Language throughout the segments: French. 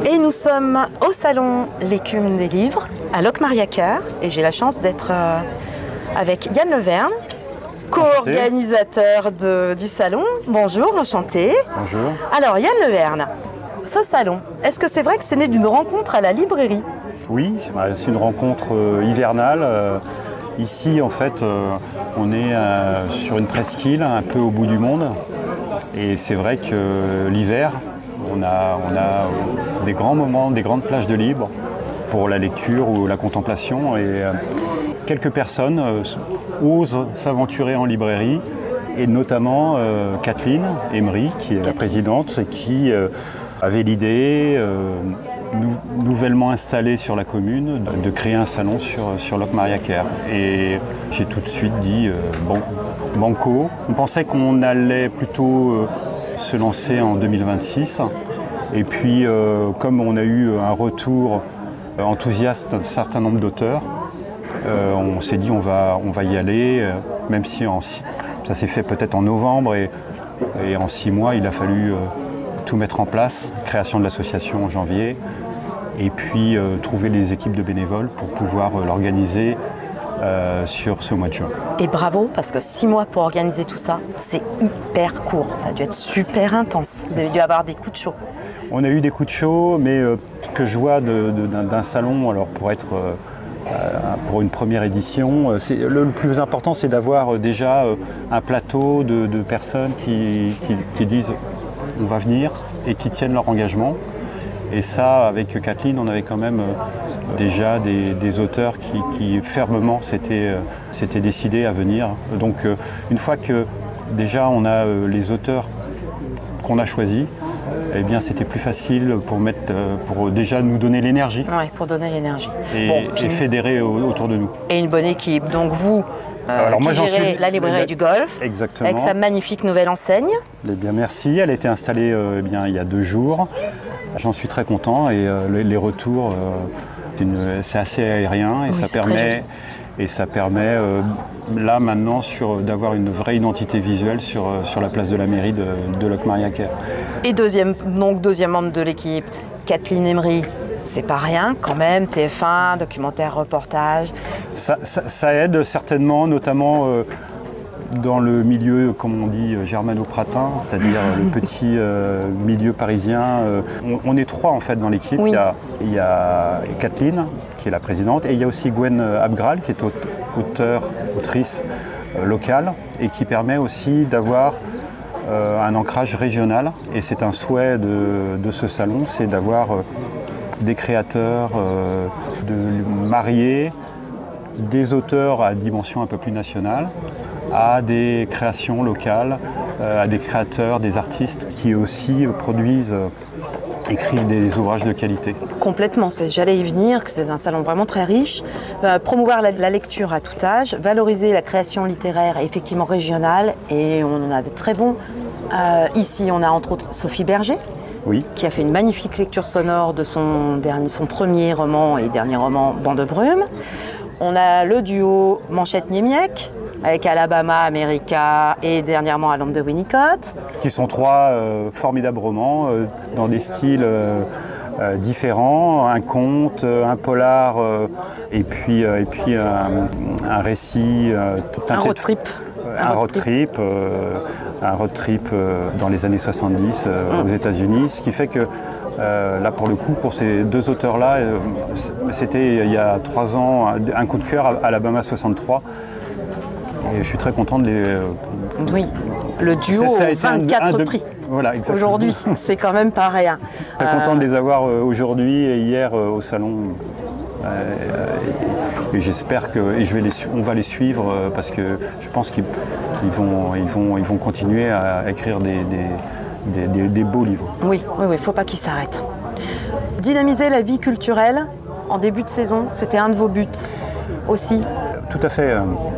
Et nous sommes au salon L'écume des livres à Locmariaquer et j'ai la chance d'être avec Yann Leverne, co-organisateur du salon. Bonjour, enchanté. Bonjour. Alors Yann Leverne, ce salon, est-ce que c'est vrai que c'est né d'une rencontre à la librairie? Oui, c'est une rencontre hivernale. Ici, en fait, on est sur une presqu'île un peu au bout du monde. Et c'est vrai que l'hiver, on a des grands moments, des grandes plages de libre pour la lecture ou la contemplation. Et quelques personnes osent s'aventurer en librairie, et notamment Kathleen Emery, qui est la présidente et qui avait l'idée, nouvellement installée sur la commune, de créer un salon sur Locmariaquer. Et j'ai tout de suite dit bon, banco. On pensait qu'on allait plutôt se lancer en 2026. Et puis, comme on a eu un retour enthousiaste d'un certain nombre d'auteurs, on s'est dit on va y aller, même si ça s'est fait peut-être en novembre et en 6 mois il a fallu tout mettre en place, création de l'association en janvier, et puis trouver les équipes de bénévoles pour pouvoir l'organiser sur ce mois de juin. Et bravo, parce que 6 mois pour organiser tout ça, c'est hyper court. Ça a dû être super intense. Vous avez dû avoir des coups de chaud. On a eu des coups de chaud, mais ce que je vois d'un salon, alors pour une première édition, le plus important, c'est d'avoir déjà un plateau de personnes qui disent on va venir et qui tiennent leur engagement. Et ça, avec Kathleen, on avait quand même déjà des auteurs qui fermement s'étaient décidés à venir. Donc une fois que déjà on a les auteurs qu'on a choisis, eh bien c'était plus facile pour déjà nous donner l'énergie. Oui, pour donner l'énergie. Et fédérer autour de nous. Et une bonne équipe. Donc vous, alors moi, gérez la librairie du Golfe, exactement, avec sa magnifique nouvelle enseigne. Eh bien, merci, elle a été installée il y a 2 jours. J'en suis très content et les retours, c'est assez aérien et, oui, ça permet là maintenant d'avoir une vraie identité visuelle sur la place de la mairie de Locmariaquer. Et deuxième membre de l'équipe, Kathleen Emery. C'est pas rien quand même, TF1, documentaire, reportage. Ça aide certainement, notamment dans le milieu, comme on dit, germano-pratin, c'est-à-dire le petit milieu parisien. On est 3 en fait dans l'équipe. Oui. Il y a Kathleen, qui est la présidente, et il y a aussi Gwen Abgral, qui est autrice locale, et qui permet aussi d'avoir un ancrage régional. Et c'est un souhait de ce salon, c'est d'avoir des créateurs, de marier des auteurs à dimension un peu plus nationale à des créations locales, à des créateurs, des artistes qui aussi écrivent des ouvrages de qualité. Complètement, j'allais y venir, que c'est un salon vraiment très riche. Promouvoir la lecture à tout âge, valoriser la création littéraire effectivement régionale, et on en a des très bons. Ici, on a entre autres Sophie Berger, oui, qui a fait une magnifique lecture sonore de son premier roman et dernier roman, Banc de brume. On a le duo Manchette-Niemiec, avec Alabama, America et dernièrement À l'ombre de Winnicott. Qui sont 3 formidables romans dans des styles différents, un conte, un polar et puis un récit un road trip. Un road trip dans les années 70 aux États-Unis, ce qui fait que là pour le coup, pour ces 2 auteurs-là, c'était il y a 3 ans un coup de cœur à Alabama 63. Et je suis très content de les... Oui, le duo 24 prix. Voilà, exactement. Aujourd'hui, c'est quand même pas rien. Très content de les avoir aujourd'hui et hier au salon. Et j'espère on va les suivre parce que je pense qu'ils vont continuer à écrire des beaux livres. Oui, il faut pas qu'ils s'arrêtent. Dynamiser la vie culturelle en début de saison, c'était un de vos buts aussi. Tout à fait.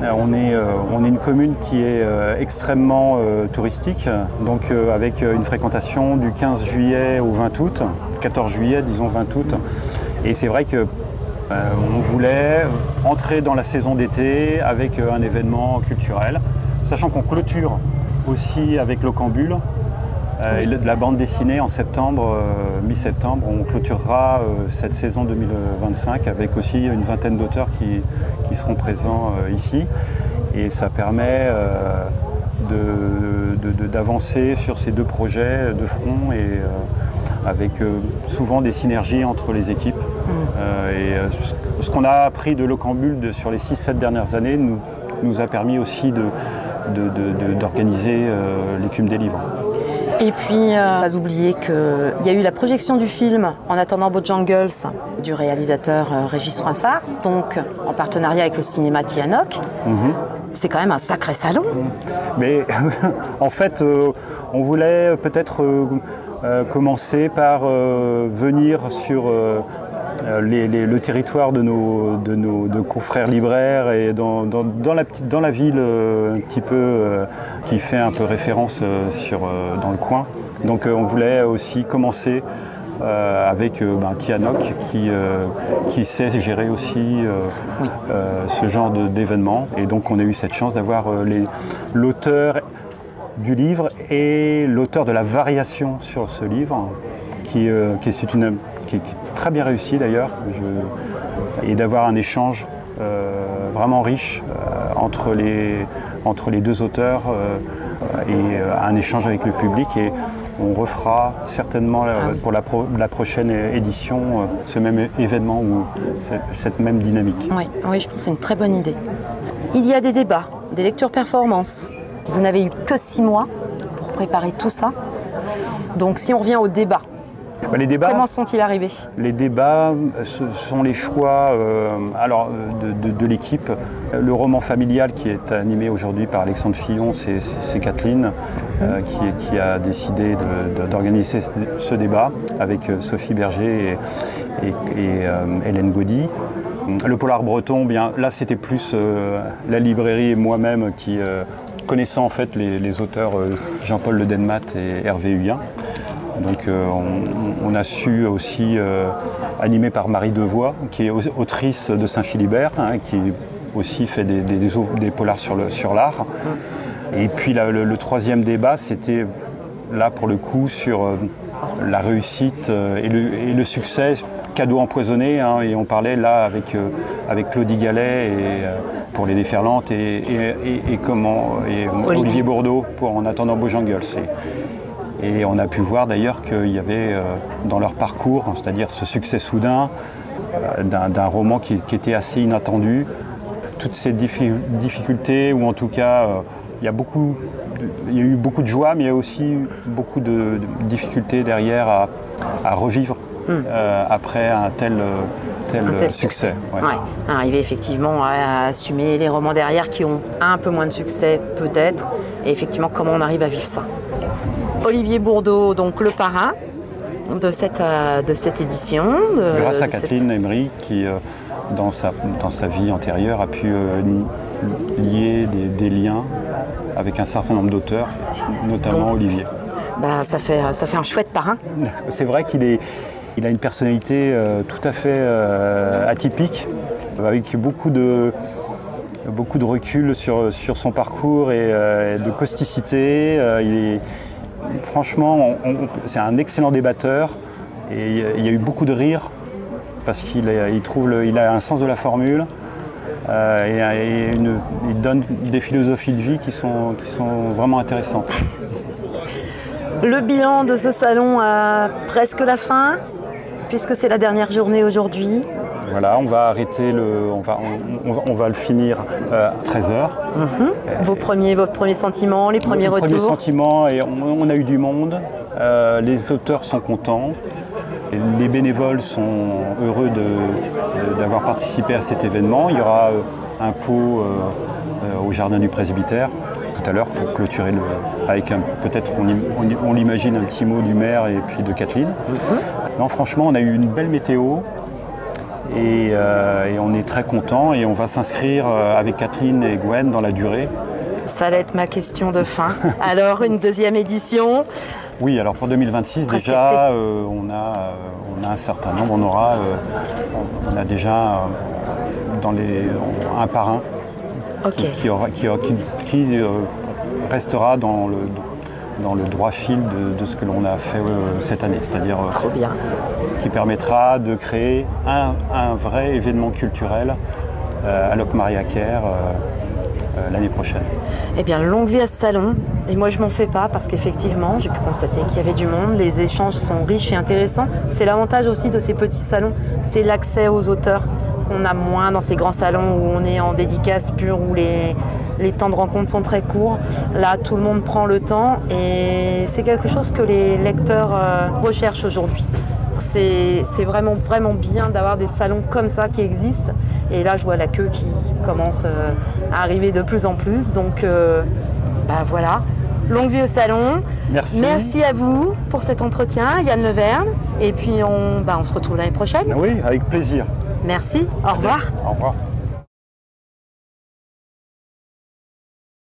On est une commune qui est extrêmement touristique, donc avec une fréquentation du 15 juillet au 20 août, 14 juillet, disons 20 août. Et c'est vrai que on voulait entrer dans la saison d'été avec un événement culturel, sachant qu'on clôture aussi avec Locambule Et de la bande dessinée en septembre, mi-septembre, on clôturera cette saison 2025 avec aussi une vingtaine d'auteurs qui seront présents ici. Et ça permet d'avancer sur ces 2 projets de front et avec souvent des synergies entre les équipes. Ce qu'on a appris de Locambule sur les 6-7 dernières années nous a permis aussi d'organiser l'écume des livres. Et puis, pas oublier qu'il y a eu la projection du film En attendant Bojangles du réalisateur Régis Froissart, donc en partenariat avec le cinéma Tianoc. C'est quand même un sacré salon. Mais en fait, on voulait peut-être commencer par venir sur le territoire de nos confrères libraires et dans la ville un petit peu qui fait un peu référence dans le coin. Donc on voulait aussi commencer avec Tianoc qui sait gérer aussi ce genre d'événements. Et donc on a eu cette chance d'avoir l'auteur du livre et l'auteur de la variation sur ce livre qui est très bien réussi d'ailleurs, et d'avoir un échange vraiment riche entre les 2 auteurs et un échange avec le public. Et on refera certainement pour la prochaine édition ce même événement ou cette même dynamique. Oui, je pense que c'est une très bonne idée. Il y a des débats, des lectures performances. Vous n'avez eu que 6 mois pour préparer tout ça. Donc si on revient au débat, les débats, comment sont-ils arrivés? Les débats, ce sont les choix de l'équipe. Le roman familial qui est animé aujourd'hui par Alexandre Fillon, c'est Kathleen qui a décidé d'organiser ce débat avec Sophie Berger et Hélène Gaudy. Le polar breton, là c'était plus la librairie et moi-même qui connaissant en fait les auteurs Jean-Paul Le Denmat et Hervé Huyen. Donc on a su aussi, animé par Marie Devois, qui est autrice de Saint-Philibert, qui aussi fait des polars sur l'art. Et puis le 3e débat, c'était là pour le coup sur la réussite et le succès, cadeau empoisonné, et on parlait là avec Claudie Gallet pour Les Déferlantes et Olivier Bourdeau pour En attendant Bojangles. Et on a pu voir d'ailleurs qu'il y avait dans leur parcours, c'est-à-dire ce succès soudain d'un roman qui était assez inattendu, toutes ces difficultés, ou en tout cas il y a eu beaucoup de joie, mais il y a aussi beaucoup de difficultés derrière à revivre après un tel succès. Arriver effectivement à assumer les romans derrière qui ont un peu moins de succès peut-être, et effectivement comment on arrive à vivre ça. Olivier Bourdeau, donc le parrain de cette édition. Grâce à Kathleen Emery qui, dans sa vie antérieure, a pu lier des liens avec un certain nombre d'auteurs, notamment donc, Olivier. Ça fait un chouette parrain. C'est vrai qu'il a une personnalité tout à fait atypique, avec beaucoup de recul sur son parcours et de causticité. Franchement, c'est un excellent débatteur et il y a eu beaucoup de rire parce qu'il a un sens de la formule et il donne des philosophies de vie qui sont vraiment intéressantes. Le bilan de ce salon a presque la fin puisque c'est la dernière journée aujourd'hui. Voilà, on va arrêter on va le finir à 13h. Votre premier sentiment, les premiers retours? Premier sentiment, et on a eu du monde, les auteurs sont contents, les bénévoles sont heureux d'avoir participé à cet événement. Il y aura un pot au jardin du presbytère tout à l'heure pour clôturer avec peut-être on l'imagine un petit mot du maire et puis de Kathleen. Non, franchement, on a eu une belle météo. Et on est très content et on va s'inscrire avec Kathleen et Gwen dans la durée. Ça allait être ma question de fin. Alors, une deuxième édition? Oui, alors pour 2026 déjà, on a un certain nombre. On a déjà un parrain qui restera dans le droit fil de ce que l'on a fait cette année, c'est-à-dire Trop bien. qui permettra de créer un vrai événement culturel à Locmariaquer l'année prochaine. Eh bien, longue vie à ce salon. Et moi, je m'en fais pas parce qu'effectivement, j'ai pu constater qu'il y avait du monde. Les échanges sont riches et intéressants. C'est l'avantage aussi de ces petits salons. C'est l'accès aux auteurs qu'on a moins dans ces grands salons où on est en dédicace pure, où les temps de rencontre sont très courts. Là, tout le monde prend le temps et c'est quelque chose que les lecteurs recherchent aujourd'hui. C'est vraiment bien d'avoir des salons comme ça qui existent. Et là, je vois la queue qui commence à arriver de plus en plus. Donc, voilà. Longue vie au salon. Merci. Merci à vous pour cet entretien, Yann Leverne. Et puis, on se retrouve l'année prochaine. Oui, avec plaisir. Merci. Au revoir. Au revoir.